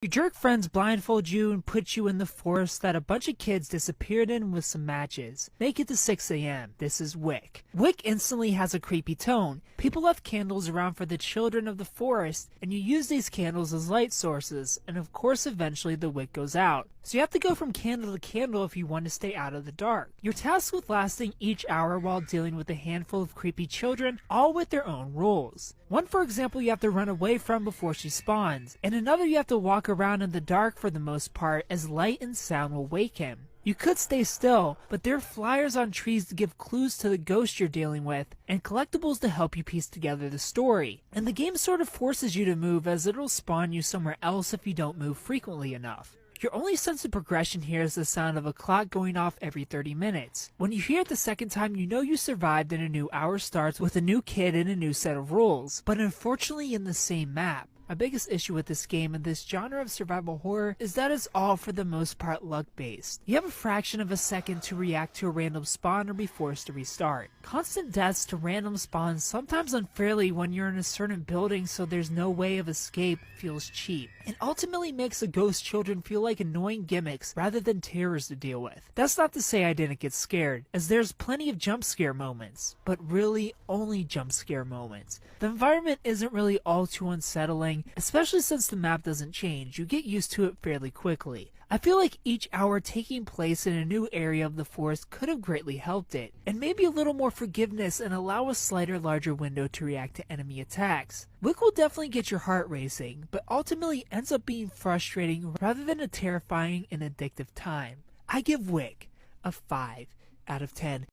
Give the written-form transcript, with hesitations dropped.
Your jerk friends blindfold you and put you in the forest that a bunch of kids disappeared in with some matches. Make it to 6 a.m. This is Wick. Wick instantly has a creepy tone. People left candles around for the children of the forest, and you use these candles as light sources, and of course eventually the wick goes out. So you have to go from candle to candle if you want to stay out of the dark. You're tasked with lasting each hour while dealing with a handful of creepy children, all with their own rules. One, for example, you have to run away from before she spawns, and another you have to walk around in the dark for the most part as light and sound will wake him. You could stay still, but there are flyers on trees to give clues to the ghost you're dealing with, and collectibles to help you piece together the story. And the game sort of forces you to move as it'll spawn you somewhere else if you don't move frequently enough. Your only sense of progression here is the sound of a clock going off every 30 minutes. When you hear it the second time, you know you survived and a new hour starts with a new kid and a new set of rules, but unfortunately in the same map. My biggest issue with this game and this genre of survival horror is that it's all for the most part luck based. You have a fraction of a second to react to a random spawn or be forced to restart. Constant deaths to random spawns, sometimes unfairly when you're in a certain building so there's no way of escape, feels cheap. And ultimately makes the ghost children feel like annoying gimmicks rather than terrors to deal with. That's not to say I didn't get scared, as there's plenty of jump scare moments, but really only jump scare moments. The environment isn't really all too unsettling, especially since the map doesn't change. You get used to it fairly quickly. I feel like each hour taking place in a new area of the forest could have greatly helped it, and maybe a little more forgiveness and allow a slighter larger window to react to enemy attacks. Wick will definitely get your heart racing, but ultimately ends up being frustrating rather than a terrifying and addictive time. I give Wick a 5 out of 10.